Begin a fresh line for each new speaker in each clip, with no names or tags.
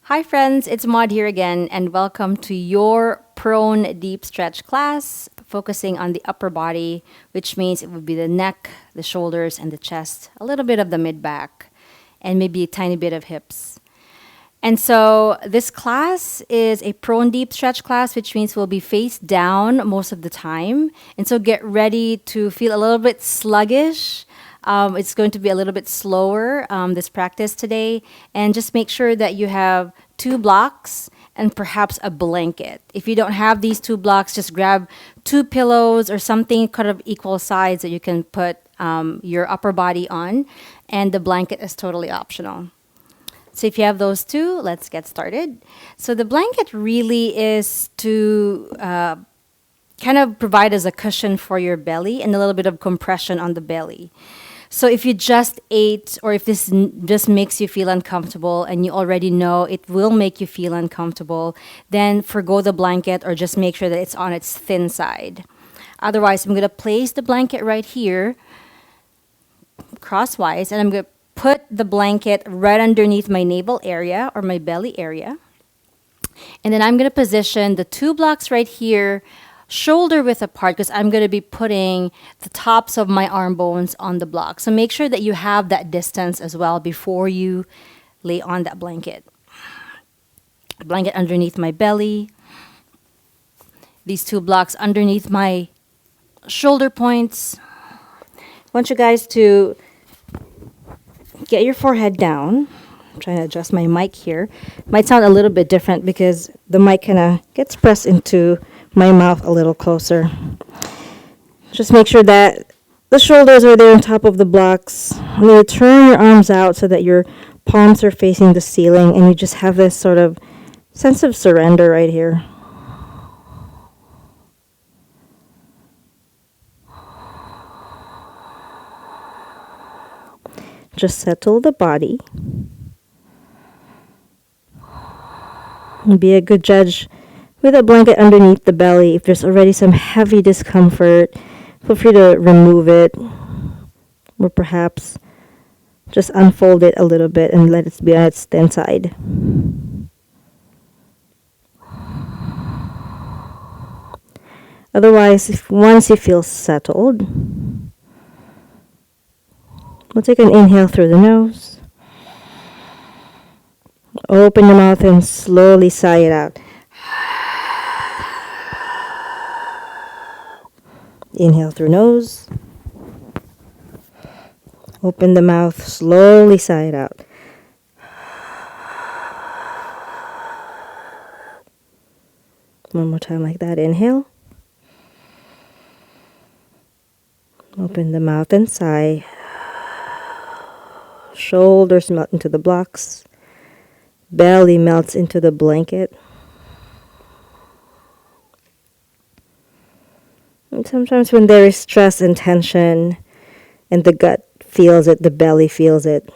Hi friends, it's Maud here again and welcome to your prone deep stretch class focusing on the upper body, which means it would be the neck, the shoulders, and the chest, a little bit of the mid back, and maybe a tiny bit of hips. And so this class is a prone deep stretch class, which means we'll be face down most of the time. And so get ready to feel a little bit sluggish. It's going to be a little bit slower, this practice today. And just make sure that you have 2 blocks and perhaps a blanket. If you don't have these 2 blocks, just grab 2 pillows or something kind of equal size that you can put your upper body on. And the blanket is totally optional. So if you have those two, let's get started. So the blanket really is to kind of provide as a cushion for your belly and a little bit of compression on the belly. So if you just ate or if this just makes you feel uncomfortable and you already know it will make you feel uncomfortable, then forgo the blanket or just make sure that it's on its thin side. Otherwise, I'm going to place the blanket right here crosswise and I'm going to put the blanket right underneath my navel area or my belly area. And then I'm going to position the 2 blocks right here, shoulder width apart, because I'm going to be putting the tops of my arm bones on the block. So make sure that you have that distance as well before you lay on that blanket. Blanket underneath my belly. These 2 blocks underneath my shoulder points. I want you guys to get your forehead down. I'm trying to adjust my mic here. Might sound a little bit different because the mic kind of gets pressed into my mouth a little closer. Just make sure that the shoulders are there on top of the blocks. And then you turn your arms out so that your palms are facing the ceiling and you just have this sort of sense of surrender right here. Just settle the body. And be a good judge with a blanket underneath the belly. If there's already some heavy discomfort, feel free to remove it. Or perhaps just unfold it a little bit and let it be on its thin side. Otherwise, once you feel settled, we'll take an inhale through the nose. Open your mouth and slowly sigh it out. Inhale through nose. Open the mouth, slowly sigh it out. One more time like that. Inhale. Open the mouth and sigh. Shoulders melt into the blocks. Belly melts into the blanket. And sometimes when there is stress and tension and the gut feels it, the belly feels it,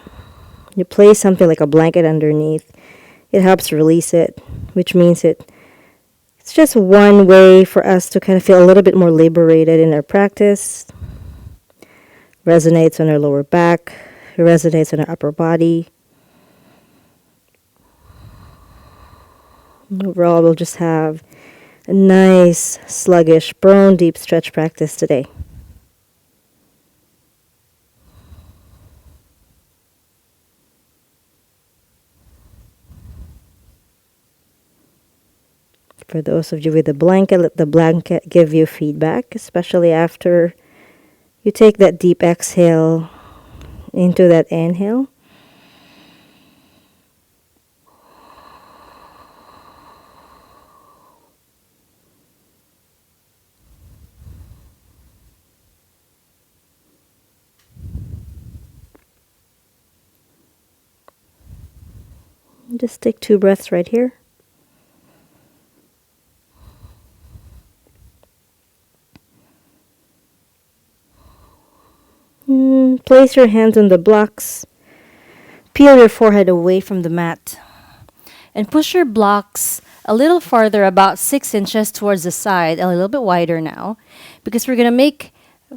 you place something like a blanket underneath. It helps release it, which means it's just one way for us to kind of feel a little bit more liberated in our practice. Resonates on our lower back. It resonates on our upper body. Overall, we'll just have a nice, sluggish, prone deep stretch practice today. For those of you with the blanket, let the blanket give you feedback, especially after you take that deep exhale into that inhale. Just take 2 breaths right here. Place your hands on the blocks. Peel your forehead away from the mat. And push your blocks a little farther, about 6 inches towards the side, a little bit wider now, because we're going to make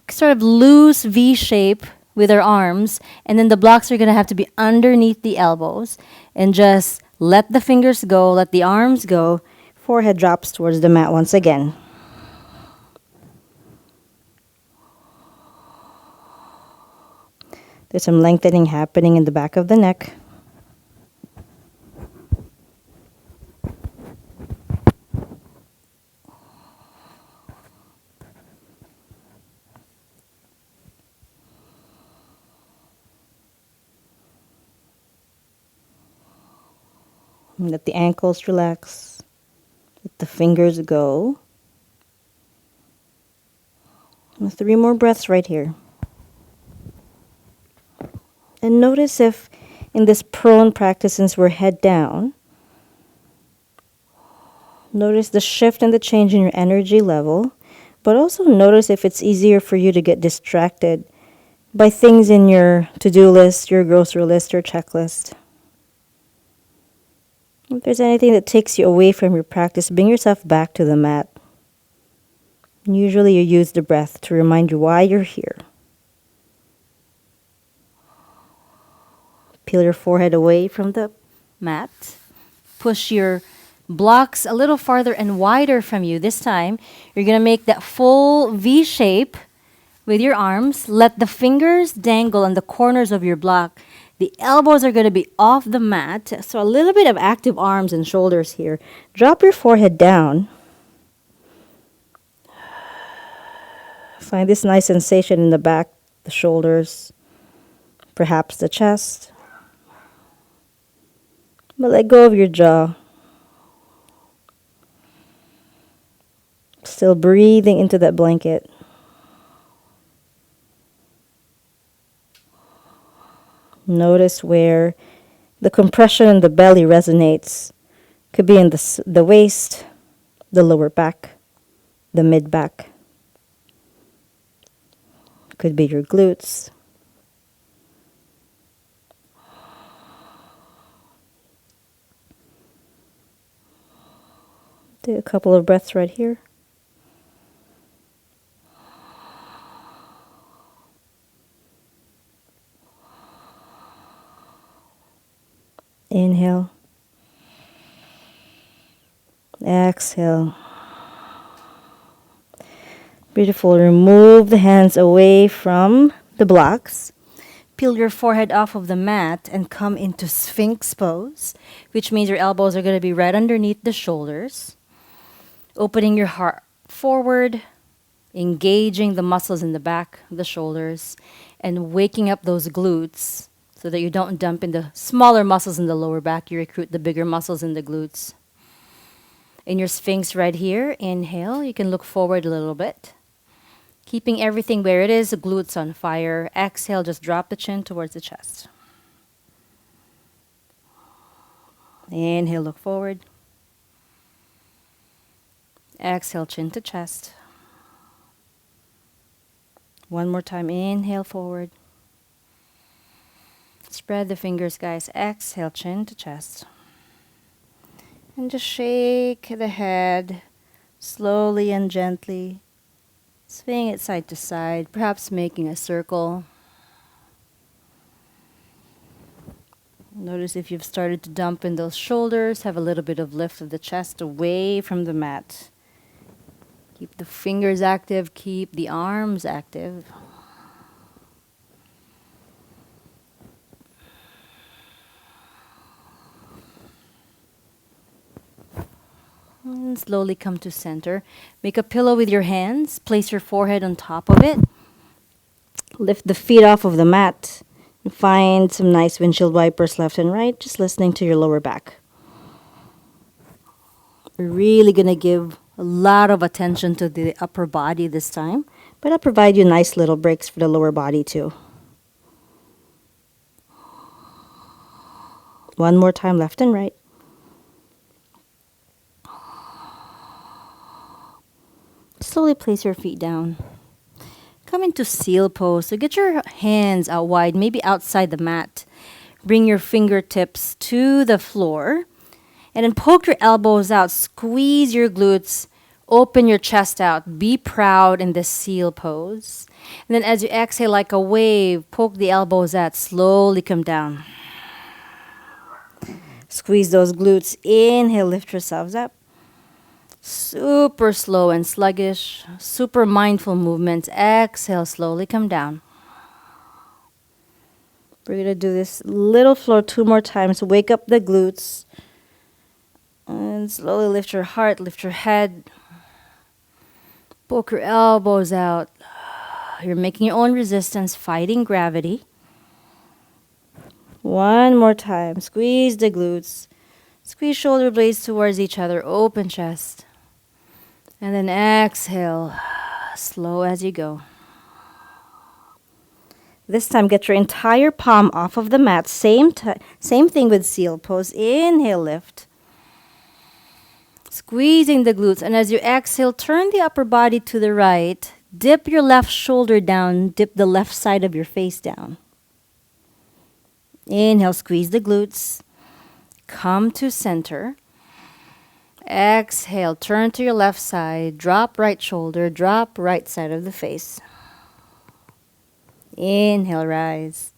sort of loose V shape with our arms, and then the blocks are going to have to be underneath the elbows, and just Let the fingers go, let the arms go. Forehead drops towards the mat once again. There's some lengthening happening in the back of the neck. Let the ankles relax. Let the fingers go. And 3 more breaths right here. And notice if in this prone practice, since we're head down, notice the shift and the change in your energy level, but also notice if it's easier for you to get distracted by things in your to-do list, your grocery list, your checklist. If there's anything that takes you away from your practice, bring yourself back to the mat. And usually you use the breath to remind you why you're here. Peel your forehead away from the mat. Push your blocks a little farther and wider from you. This time, you're going to make that full V shape with your arms. Let the fingers dangle on the corners of your block. The elbows are going to be off the mat. So a little bit of active arms and shoulders here. Drop your forehead down. Find this nice sensation in the back, the shoulders, perhaps the chest. But let go of your jaw. Still breathing into that blanket. Notice where the compression in the belly resonates. Could be in the waist, the lower back, the mid back. Could be your glutes. Take a couple of breaths right here. Inhale. Exhale. Beautiful. Remove the hands away from the blocks. Peel your forehead off of the mat and come into Sphinx pose, which means your elbows are going to be right underneath the shoulders. Opening your heart forward, engaging the muscles in the back of the shoulders, and waking up those glutes so that you don't dump in the smaller muscles in the lower back. You recruit the bigger muscles in the glutes. In your Sphinx right here, inhale. You can look forward a little bit. Keeping everything where it is, the glutes on fire. Exhale, just drop the chin towards the chest. Inhale, look forward. Exhale, chin to chest. One more time, inhale forward. Spread the fingers, guys. Exhale, chin to chest. And just shake the head slowly and gently. Swing it side to side, perhaps making a circle. Notice if you've started to dump in those shoulders, have a little bit of lift of the chest away from the mat. Keep the fingers active, keep the arms active. And slowly come to center. Make a pillow with your hands. Place your forehead on top of it. Lift the feet off of the mat. And find some nice windshield wipers left and right. Just listening to your lower back. We're really going to give a lot of attention to the upper body this time. But I'll provide you nice little breaks for the lower body too. One more time, left and right. Slowly place your feet down. Come into seal pose. So get your hands out wide, maybe outside the mat. Bring your fingertips to the floor. And then poke your elbows out. Squeeze your glutes. Open your chest out. Be proud in this seal pose. And then as you exhale like a wave, poke the elbows out. Slowly come down. Squeeze those glutes. Inhale, lift yourselves up. Super slow and sluggish. Super mindful movements. Exhale, slowly come down. We're going to do this little flow 2 more times. Wake up the glutes. And slowly lift your heart, lift your head. Poke your elbows out. You're making your own resistance, fighting gravity. 1 more time. Squeeze the glutes. Squeeze shoulder blades towards each other. Open chest. And then exhale. Slow as you go. This time, get your entire palm off of the mat. Same thing with seal pose. Inhale, lift. Squeezing the glutes. And as you exhale, turn the upper body to the right. Dip your left shoulder down. Dip the left side of your face down. Inhale, squeeze the glutes. Come to center. Exhale, turn to your left side. Drop right shoulder. Drop right side of the face. Inhale, rise.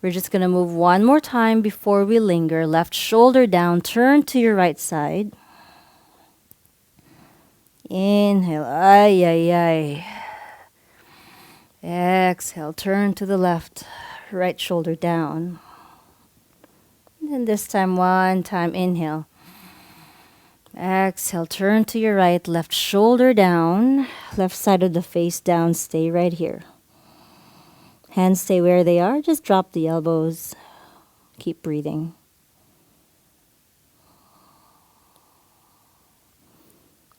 We're just going to move 1 more time before we linger. Left shoulder down. Turn to your right side. Inhale. Ay, ay, ay. Exhale. Turn to the left. Right shoulder down. And this time, 1 time. Inhale. Exhale. Turn to your right. Left shoulder down. Left side of the face down. Stay right here. Hands stay where they are. Just drop the elbows. Keep breathing.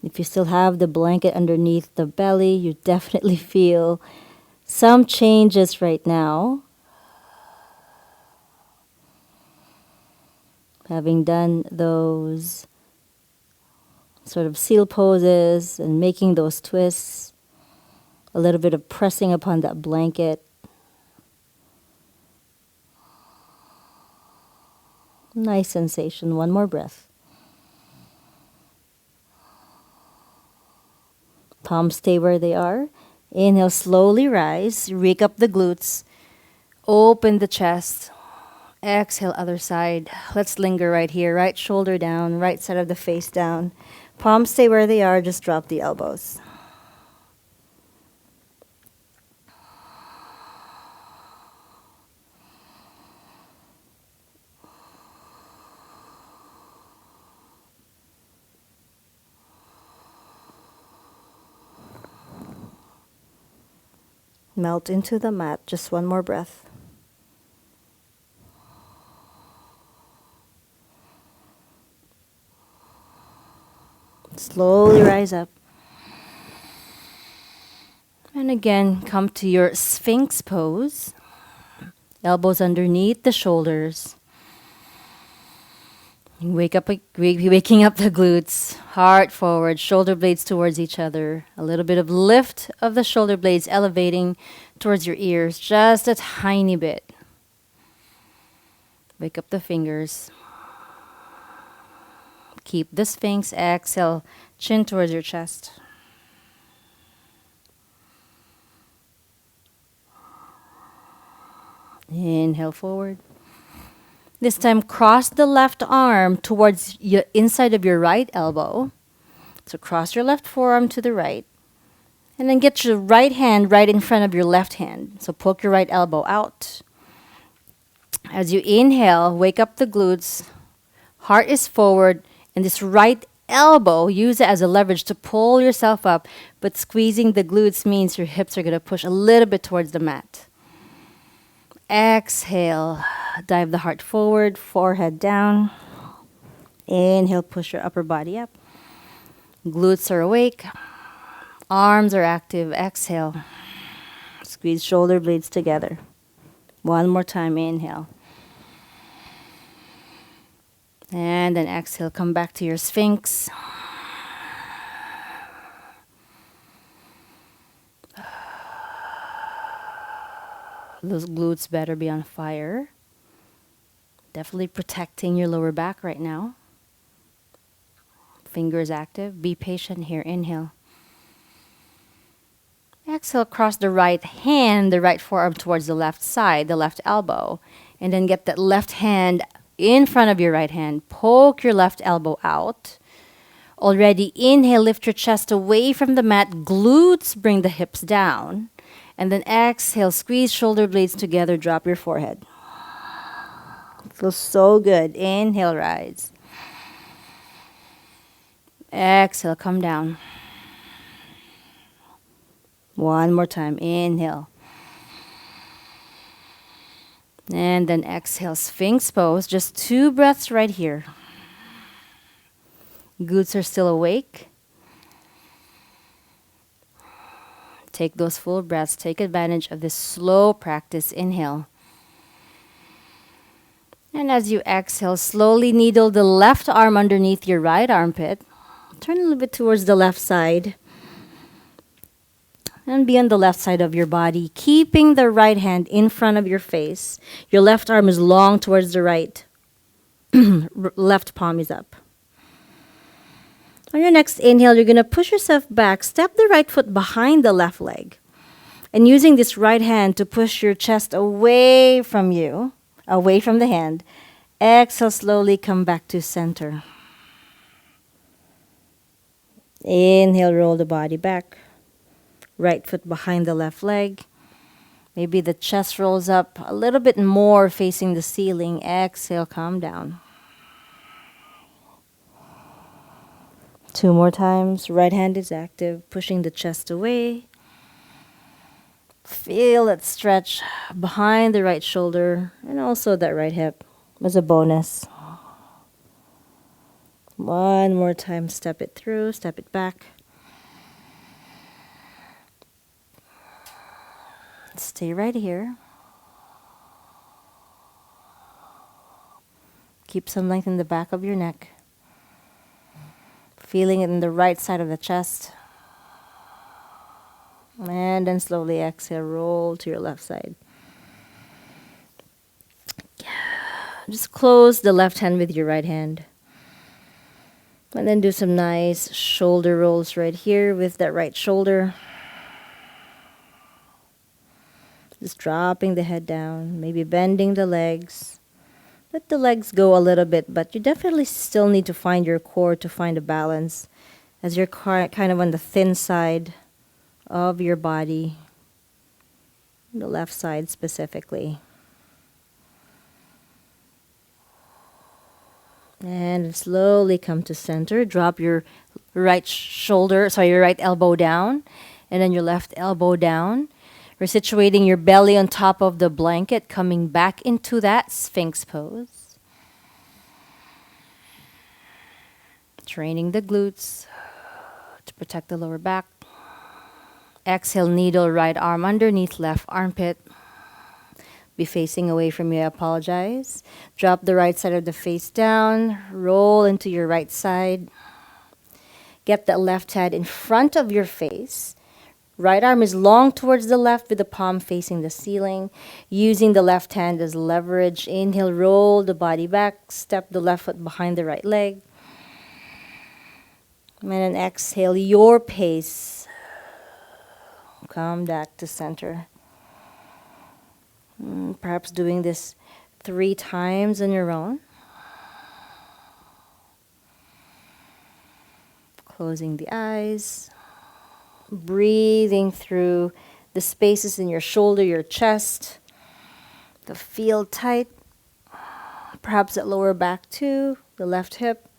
If you still have the blanket underneath the belly, you definitely feel some changes right now. Having done those sort of seal poses and making those twists, a little bit of pressing upon that blanket. Nice sensation. 1 more breath. Palms stay where they are. Inhale, slowly rise. Rake up the glutes. Open the chest. Exhale, other side. Let's linger right here. Right shoulder down. Right side of the face down. Palms stay where they are. Just drop the elbows. Melt into the mat. Just 1 more breath. Slowly rise up. And again, come to your Sphinx pose. Elbows underneath the shoulders. Waking up the glutes. Heart forward, shoulder blades towards each other. A little bit of lift of the shoulder blades elevating towards your ears. Just a tiny bit. Wake up the fingers. Keep the Sphinx. Exhale, chin towards your chest. Inhale forward. This time, cross the left arm towards your inside of your right elbow. So cross your left forearm to the right. And then get your right hand right in front of your left hand. So poke your right elbow out. As you inhale, wake up the glutes. Heart is forward. And this right elbow, use it as a leverage to pull yourself up. But squeezing the glutes means your hips are going to push a little bit towards the mat. Exhale. Dive the heart forward, forehead down. Inhale, push your upper body up. Glutes are awake. Arms are active. Exhale. Squeeze shoulder blades together. 1 more time. Inhale. And then exhale. Come back to your Sphinx. Those glutes better be on fire. Definitely protecting your lower back right now. Fingers active. Be patient here. Inhale. Exhale, cross the right hand, the right forearm towards the left side, the left elbow. And then get that left hand in front of your right hand. Poke your left elbow out. Already inhale, lift your chest away from the mat. Glutes, bring the hips down. And then exhale, squeeze shoulder blades together, drop your forehead. Feels so good. Inhale, rise. Exhale, come down. One more time. Inhale. And then exhale, Sphinx pose. Just 2 breaths right here. Glutes are still awake. Take those full breaths. Take advantage of this slow practice. Inhale. And as you exhale, slowly needle the left arm underneath your right armpit. Turn a little bit towards the left side. And be on the left side of your body, keeping the right hand in front of your face. Your left arm is long towards the right. Left palm is up. On your next inhale, you're going to push yourself back. Step the right foot behind the left leg. And using this right hand to push your chest away from you, away from the hand. Exhale, slowly come back to center. Inhale, roll the body back. Right foot behind the left leg. Maybe the chest rolls up a little bit more facing the ceiling. Exhale, calm down. 2 more times. Right hand is active, pushing the chest away. Feel that stretch behind the right shoulder and also that right hip as a bonus. One more time. Step it through, step it back. Stay right here. Keep some length in the back of your neck. Feeling it in the right side of the chest. And then slowly exhale, roll to your left side. Just close the left hand with your right hand. And then do some nice shoulder rolls right here with that right shoulder. Just dropping the head down, maybe bending the legs. Let the legs go a little bit, but you definitely still need to find your core to find a balance as you're kind of on the thin side of your body, the left side specifically. And slowly come to center. Drop your right elbow down, and then your left elbow down. We're situating your belly on top of the blanket, coming back into that Sphinx pose. Training the glutes to protect the lower back. Exhale, needle right arm underneath left armpit. Be facing away from you, I apologize. Drop the right side of the face down. Roll into your right side. Get that left hand in front of your face. Right arm is long towards the left with the palm facing the ceiling. Using the left hand as leverage. Inhale, roll the body back. Step the left foot behind the right leg. And then exhale, your pace. Come back to center. Perhaps doing this 3 times on your own. Closing the eyes. Breathing through the spaces in your shoulder, your chest. The feel tight. Perhaps that lower back too, the left hip.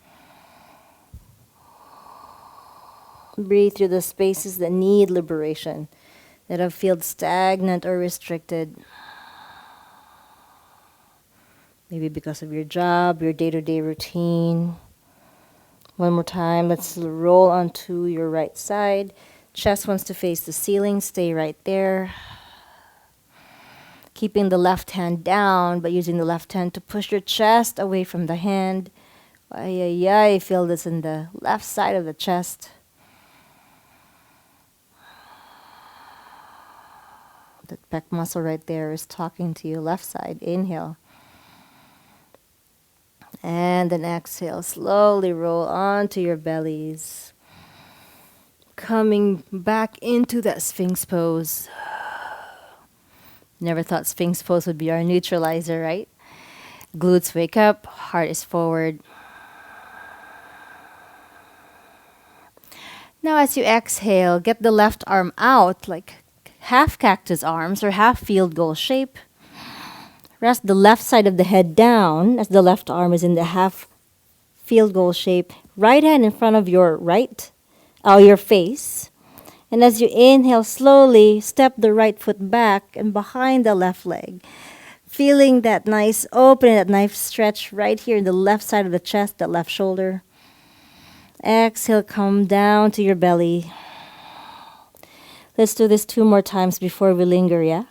Breathe through the spaces that need liberation, that have felt stagnant or restricted. Maybe because of your job, your day-to-day routine. One more time, let's roll onto your right side. Chest wants to face the ceiling, stay right there. Keeping the left hand down, but using the left hand to push your chest away from the hand. Feel this in the left side of the chest. That pec muscle right there is talking to you, left side. Inhale. And then exhale, slowly roll onto your bellies. Coming back into that Sphinx pose. Never thought Sphinx pose would be our neutralizer, right? Glutes wake up, heart is forward. Now, as you exhale, get the left arm out like half cactus arms or half field goal shape. Rest the left side of the head down as the left arm is in the half field goal shape. Right hand in front of your your face. And as you inhale slowly, step the right foot back and behind the left leg. Feeling that nice open, that nice stretch right here in the left side of the chest, that left shoulder. Exhale, come down to your belly. Let's do this 2 more times before we linger, yeah?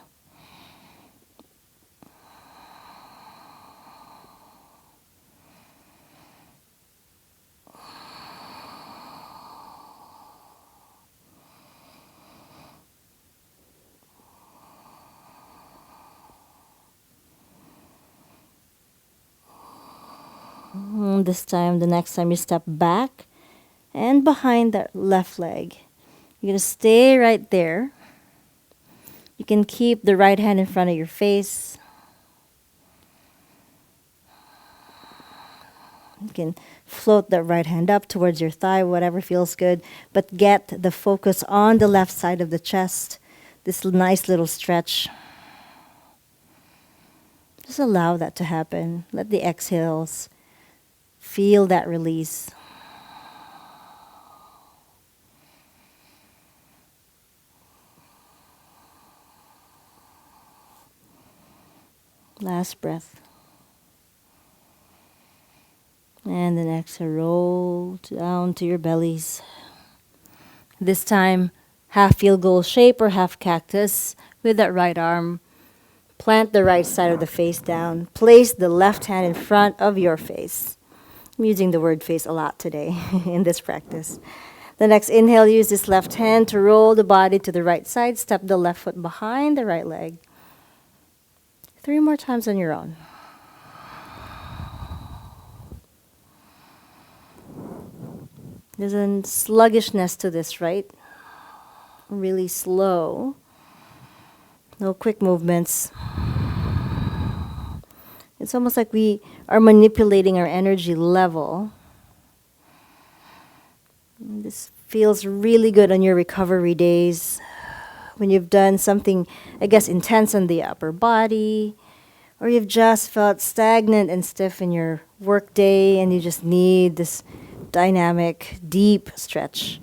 This time, the next time you step back and behind that left leg. You're going to stay right there. You can keep the right hand in front of your face. You can float that right hand up towards your thigh, whatever feels good. But get the focus on the left side of the chest. This nice little stretch. Just allow that to happen. Let the exhales feel that release. Last breath. And then exhale, roll down to your bellies. This time, half field goal shape or half cactus with that right arm. Plant the right side of the face down. Place the left hand in front of your face. I'm using the word face a lot today in this practice. The next inhale, use this left hand to roll the body to the right side. Step the left foot behind the right leg. 3 more times on your own. There's a sluggishness to this, right? Really slow. No quick movements. It's almost like we are manipulating our energy level. This feels really good on your recovery days. When you've done something, I guess, intense on the upper body, or you've just felt stagnant and stiff in your work day and you just need this dynamic, deep stretch.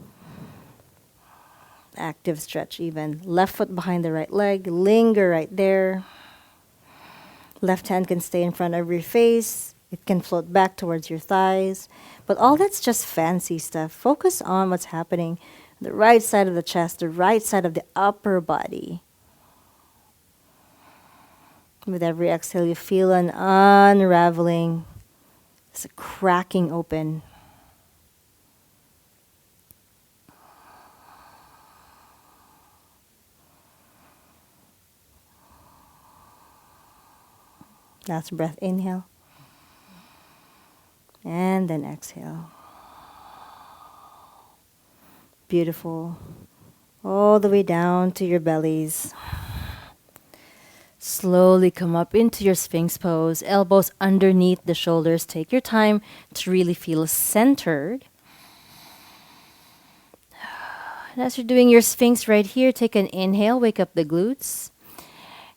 Active stretch even. Left foot behind the right leg. Linger right there. Left hand can stay in front of your face. It can float back towards your thighs. But all that's just fancy stuff. Focus on what's happening. The right side of the chest, the right side of the upper body. With every exhale, you feel an unraveling. It's a cracking open. Last breath, inhale. And then exhale. Beautiful. All the way down to your bellies. Slowly come up into your Sphinx pose. Elbows underneath the shoulders. Take your time to really feel centered. And as you're doing your Sphinx right here, take an inhale. Wake up the glutes.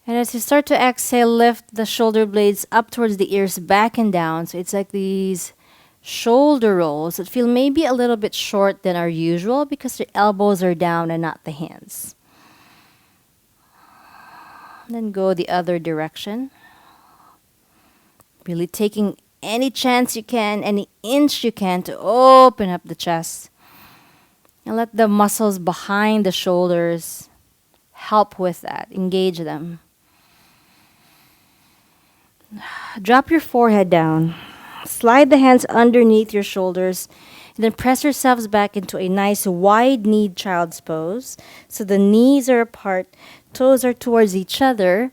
And as you start to exhale, lift the shoulder blades up towards the ears, back and down. So it's like these shoulder rolls that feel maybe a little bit short than our usual because the elbows are down and not the hands. Then go the other direction. Really taking any chance you can, any inch you can to open up the chest. And let the muscles behind the shoulders help with that. Engage them. Drop your forehead down. Slide the hands underneath your shoulders. And then press yourselves back into a nice wide-kneed child's pose. So the knees are apart, toes are towards each other.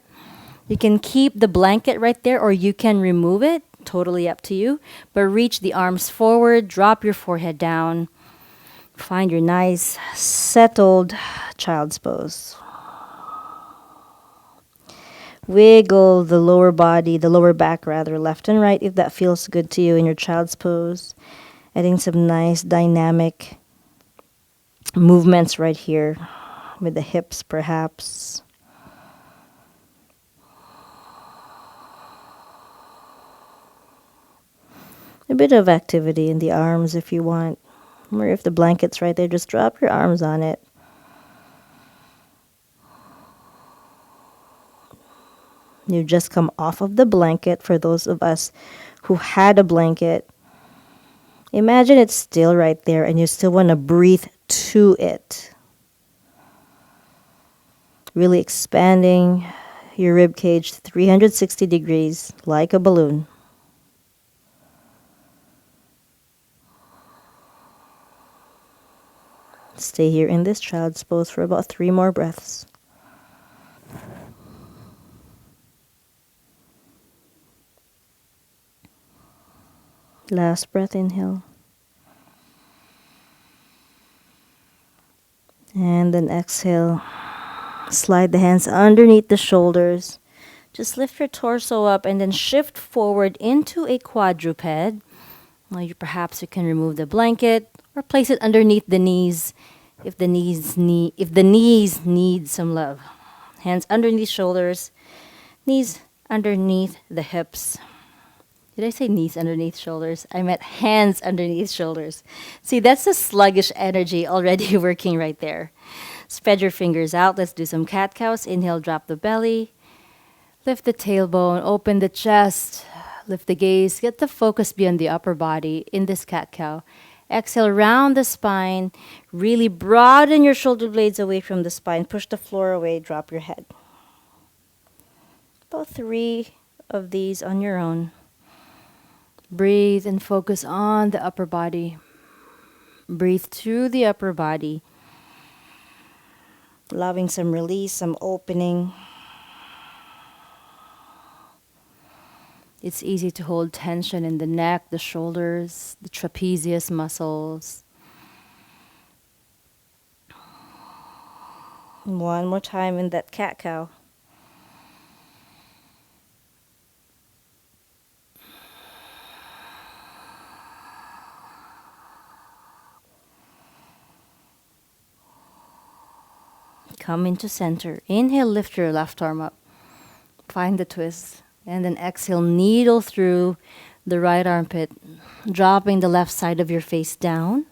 You can keep the blanket right there or you can remove it. Totally up to you. But reach the arms forward. Drop your forehead down. Find your nice, settled child's pose.
Wiggle the lower body, the lower back rather, left and right if that feels good to you in your child's pose. Adding some nice dynamic movements right here with the hips perhaps. A bit of activity in the arms if you want. Or if the blanket's right there, just drop your arms on it. You just come off of the blanket. For those of us who had a blanket, imagine it's still right there and you still want to breathe to it. Really expanding your rib cage 360 degrees like a balloon. Stay here in this child's pose for about 3 more breaths. Last breath, inhale. And then exhale. Slide the hands underneath the shoulders. Just lift your torso up and then shift forward into a quadruped. Perhaps you can remove the blanket or place it underneath the knees if the knees need some love. Hands underneath shoulders, knees underneath the hips. Did I say knees underneath shoulders? I meant hands underneath shoulders. See, that's the sluggish energy already working right there. Spread your fingers out. Let's do some cat-cows. Inhale, drop the belly. Lift the tailbone, open the chest. Lift the gaze. Get the focus beyond the upper body in this cat-cow. Exhale, round the spine. Really broaden your shoulder blades away from the spine. Push the floor away. Drop your head. About 3 of these on your own. Breathe and focus on the upper body. Breathe through the upper body. Allowing some release, some opening. It's easy to hold tension in the neck, the shoulders, the trapezius muscles. One more time in that cat-cow. Come into center. Inhale, lift your left arm up. Find the twist. And then exhale, needle through the right armpit, dropping the left side of your face down.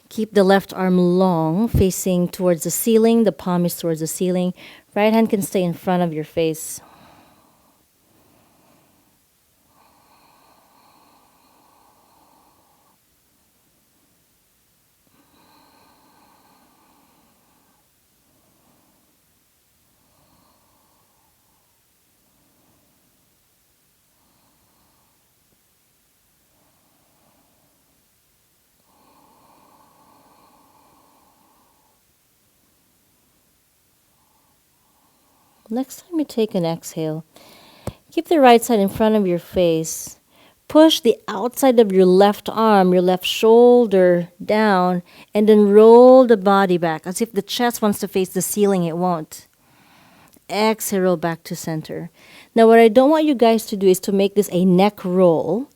Keep the left arm long, facing towards the ceiling. The palm is towards the ceiling. Right hand can stay in front of your face. Next time you take an exhale, keep the right side in front of your face. Push the outside of your left arm, your left shoulder down, and then roll the body back as if the chest wants to face the ceiling. It won't. Exhale, roll back to center. Now, what I don't want you guys to do is to make this a neck roll.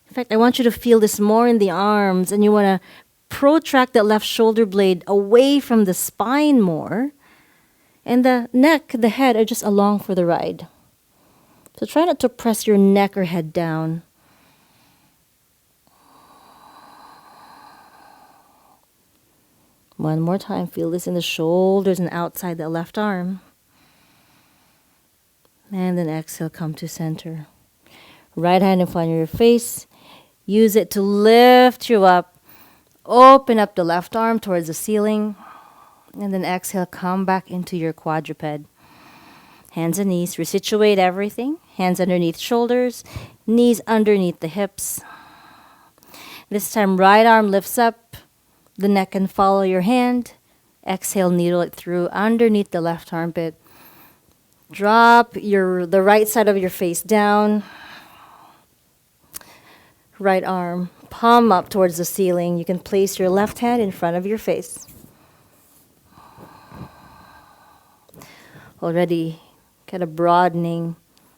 In fact, I want you to feel this more in the arms, and you want to protract that left shoulder blade away from the spine more. And the neck, the head are just along for the ride. So try not to press your neck or head down. One more time. Feel this in the shoulders and outside the left arm. And then exhale, come to center. Right hand in front of your face. Use it to lift you up. Open up the left arm towards the ceiling. And then exhale, come back into your quadruped. Hands and knees. Resituate everything. Hands underneath shoulders. Knees underneath the hips. This time, right arm lifts up. The neck can follow your hand. Exhale, needle it through underneath the left armpit. Drop the right side of your face down. Right arm, palm up towards the ceiling. You can place your left hand in front of your face. Already kind of broadening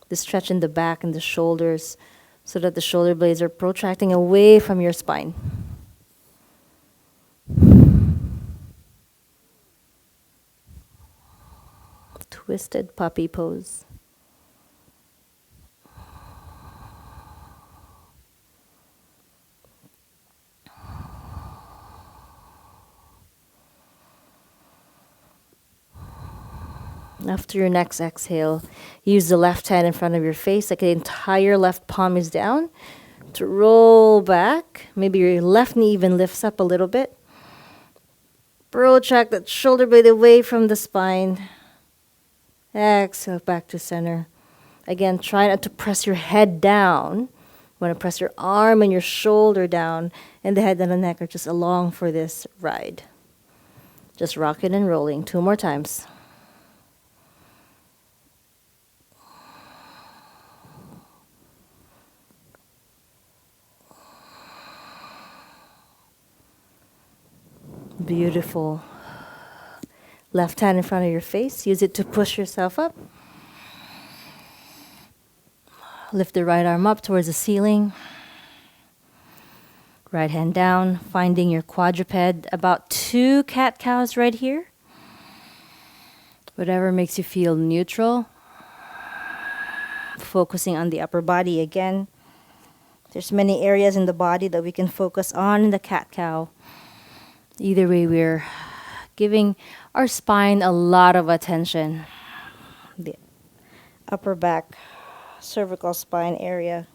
the stretch in the back and the shoulders so that the shoulder blades are protracting away from your spine. Twisted puppy pose. After your next exhale, use the left hand in front of your face, like the entire left palm is down, to roll back. Maybe your left knee even lifts up a little bit. Protract that shoulder blade away from the spine. Exhale back to center. Again, try not to press your head down. You want to press your arm and your shoulder down, and the head and the neck are just along for this ride. Just rocking and rolling. 2 more times. Beautiful. Left hand in front of your face. Use it to push yourself up. Lift the right arm up towards the ceiling. Right hand down, finding your quadruped. About 2 cat-cows right here. Whatever makes you feel neutral. Focusing on the upper body again. There's many areas in the body that we can focus on in the cat-cow. Either way, we're giving our spine a lot of attention. The upper back, cervical spine area.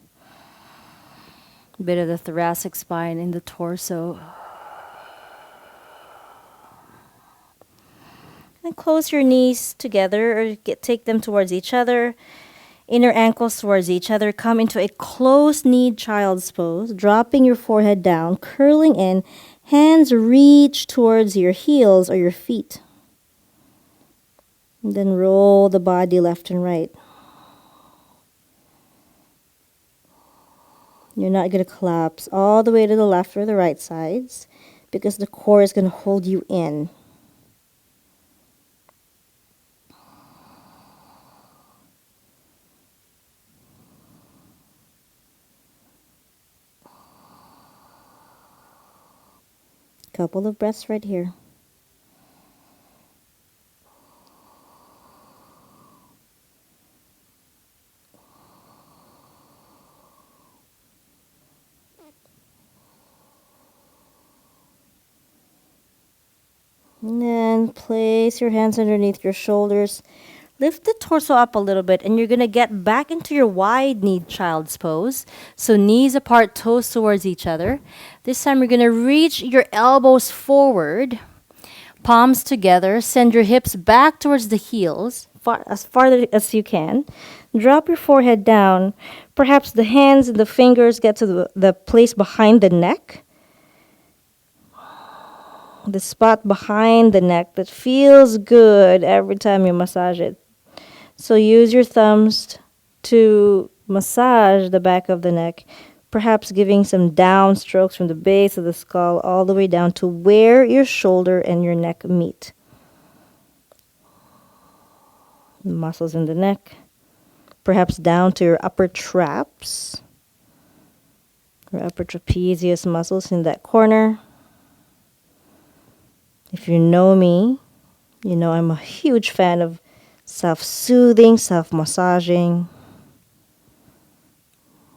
A bit of the thoracic spine in the torso. And close your knees together or take them towards each other. Inner ankles towards each other. Come into a closed-kneed child's pose, dropping your forehead down, curling in. Hands reach towards your heels or your feet. And then roll the body left and right. You're not going to collapse all the way to the left or the right sides because the core is going to hold you in. Couple of breaths right here. And then place your hands underneath your shoulders. Lift the torso up a little bit, and you're going to get back into your wide-kneed child's pose. So knees apart, toes towards each other. This time you're going to reach your elbows forward, palms together. Send your hips back towards the heels, as far as you can. Drop your forehead down. Perhaps the hands and the fingers get to the place behind the neck. The spot behind the neck that feels good every time you massage it. So use your thumbs to massage the back of the neck, perhaps giving some down strokes from the base of the skull all the way down to where your shoulder and your neck meet. Muscles in the neck, perhaps down to your upper traps, your upper trapezius muscles in that corner. If you know me, you know I'm a huge fan of self-soothing, self-massaging.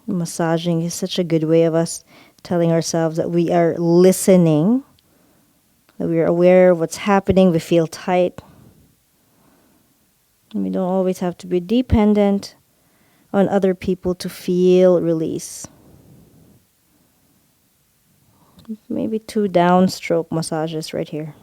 Massaging is such a good way of us telling ourselves that we are listening, that we are aware of what's happening, we feel tight. And we don't always have to be dependent on other people to feel release. Maybe 2 downstroke massages right here.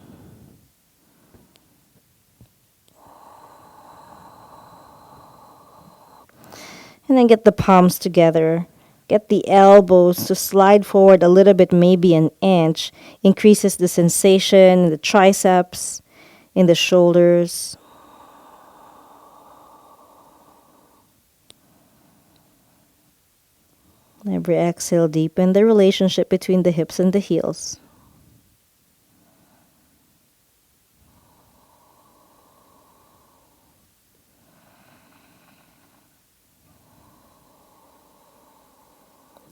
And then get the palms together. Get the elbows to slide forward a little bit, maybe an inch. Increases the sensation in the triceps, in the shoulders. Every exhale, deepen the relationship between the hips and the heels.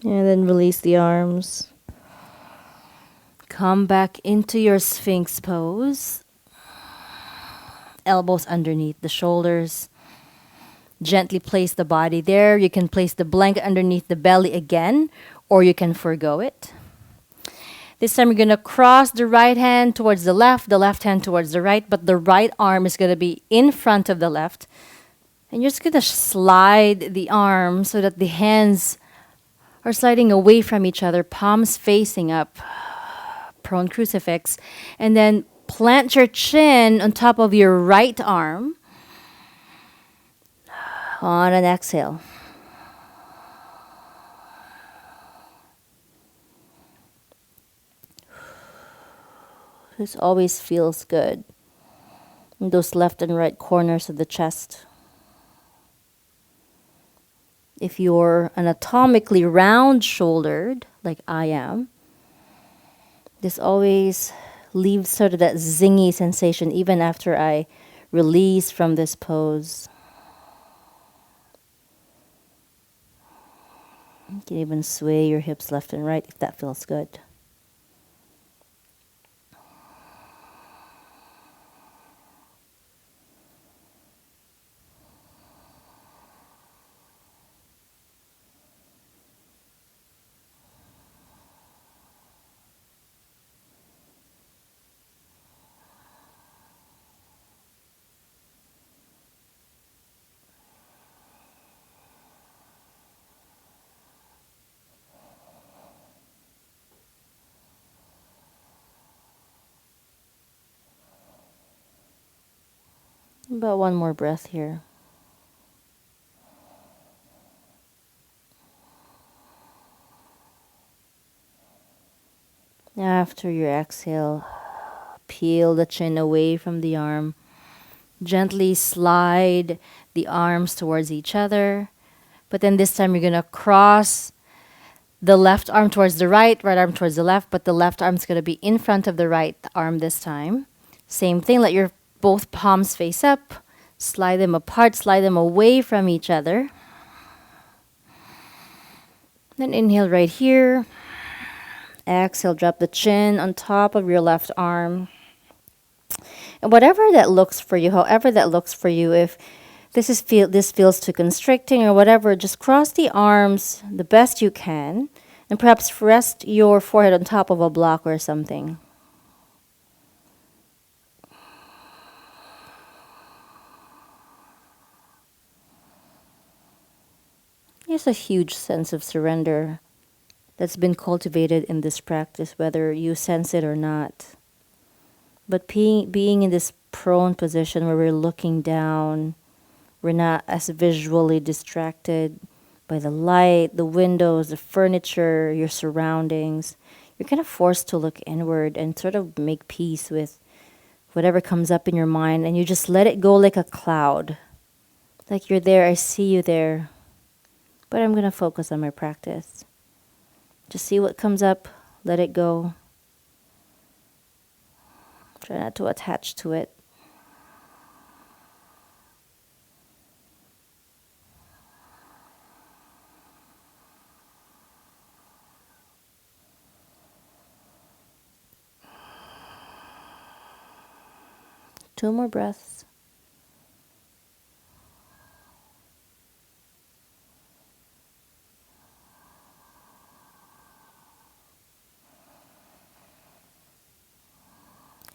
And then release the arms.
Come back into your Sphinx pose. Elbows underneath the shoulders. Gently place the body there. You can place the blanket underneath the belly again, or you can forgo it. This time you're going to cross the right hand towards the left hand towards the right, but the right arm is going to be in front of the left. And you're just going to slide the arm so that the hands are sliding away from each other, palms facing up, prone crucifix. And then plant your chin on top of your right arm. On an exhale. This always feels good in those left and right corners of the chest. If you're anatomically round-shouldered, like I am, this always leaves sort of that zingy sensation even after I release from this pose. You can even sway your hips left and right if that feels good. About one more breath here. After your exhale, peel the chin away from the arm. Gently slide the arms towards each other. But then this time you're going to cross the left arm towards the right arm towards the left, but the left arm's going to be in front of the right arm this time. Same thing, let your both palms face up. Slide them apart, slide them away from each other. Then inhale right here. Exhale, drop the chin on top of your left arm. And whatever that looks for you, however that looks for you, if this feels too constricting or whatever, just cross the arms the best you can and perhaps rest your forehead on top of a block or something. There's a huge sense of surrender that's been cultivated in this practice, whether you sense it or not. But being in this prone position where we're looking down, we're not as visually distracted by the light, the windows, the furniture, your surroundings. You're kind of forced to look inward and sort of make peace with whatever comes up in your mind, and you just let it go like a cloud. Like you're there, I see you there. But I'm going to focus on my practice. Just see what comes up, let it go. Try not to attach to it. Two more breaths.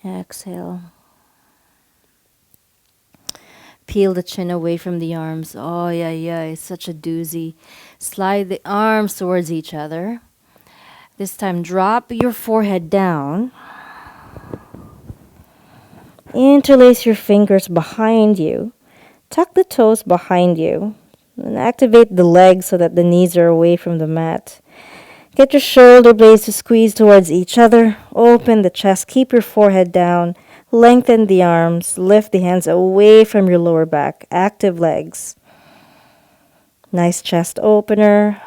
Exhale. Peel the chin away from the arms. Oh, yeah, it's such a doozy. Slide the arms towards each other. This time, drop your forehead down. Interlace your fingers behind you. Tuck the toes behind you. And activate the legs so that the knees are away from the mat. Get your shoulder blades to squeeze towards each other. Open the chest. Keep your forehead down. Lengthen the arms. Lift the hands away from your lower back. Active legs. Nice chest opener.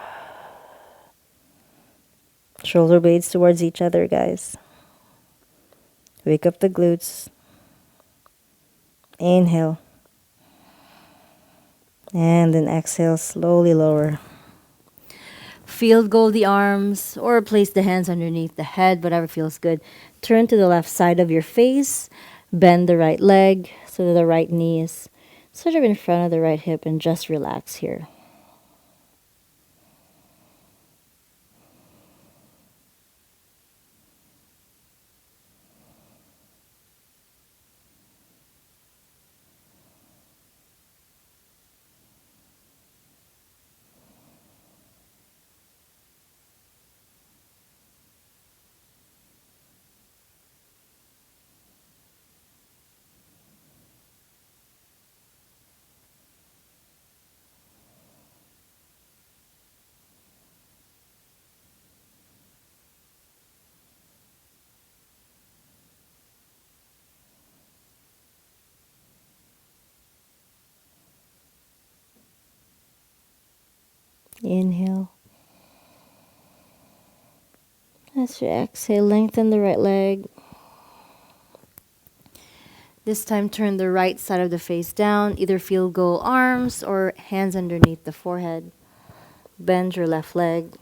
Shoulder blades towards each other, guys. Wake up the glutes. Inhale. And then exhale, slowly lower.
Field goal the arms or place the hands underneath the head, whatever feels good. Turn to the left side of your face. Bend the right leg so that the right knee is sort of in front of the right hip, and just relax here. Inhale. As you exhale, lengthen the right leg. This time, turn the right side of the face down, either field goal arms or hands underneath the forehead. Bend your left leg.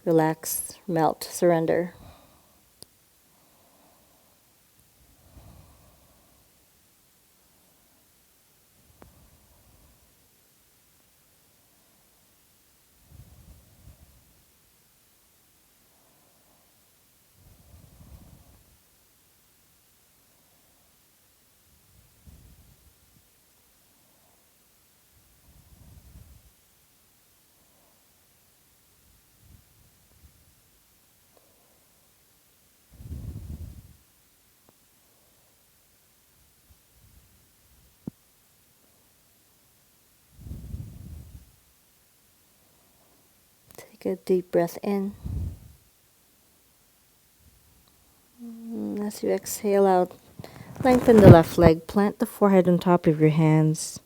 Relax, melt, surrender. Take a deep breath in. As you exhale out, lengthen the left leg. Plant the forehead on top of your hands.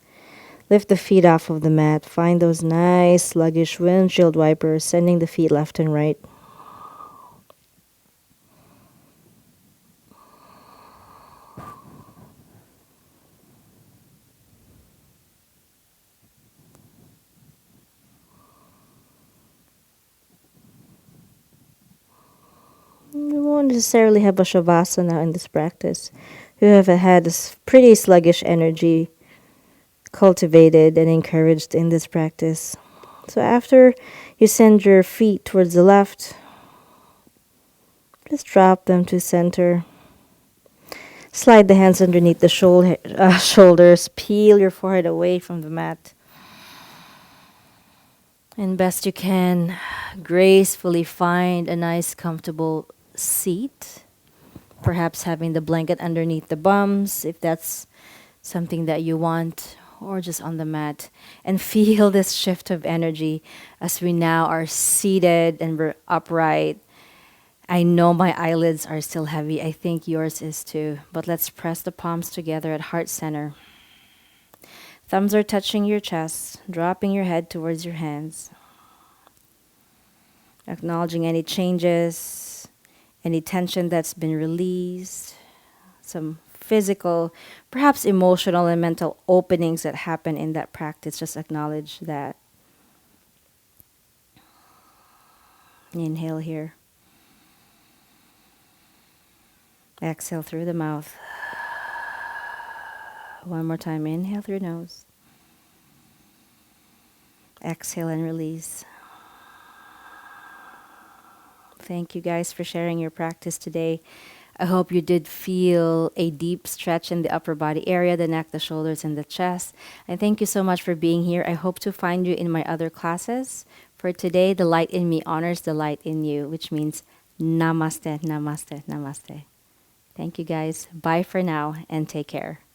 Lift the feet off of the mat. Find those nice, sluggish windshield wipers, sending the feet left and right. You won't necessarily have a shavasana in this practice. You have had a pretty sluggish energy cultivated and encouraged in this practice. So after you send your feet towards the left, just drop them to center. Slide the hands underneath the shoulders. Peel your forehead away from the mat. And best you can, gracefully find a nice comfortable seat. Perhaps having the blanket underneath the bums if that's something that you want, or just on the mat. And feel this shift of energy as we now are seated and we're upright. I know my eyelids are still heavy. I think yours is too. But let's press the palms together at heart center. Thumbs are touching your chest, dropping your head towards your hands. Acknowledging any changes, any tension that's been released, some physical, perhaps emotional and mental openings that happen in that practice. Just acknowledge that. Inhale here. Exhale through the mouth. One more time. Inhale through your nose. Exhale and release. Thank you guys for sharing your practice today. I hope you did feel a deep stretch in the upper body area, the neck, the shoulders, and the chest. And thank you so much for being here. I hope to find you in my other classes. For today, the light in me honors the light in you, which means namaste, namaste, namaste. Thank you guys. Bye for now and take care.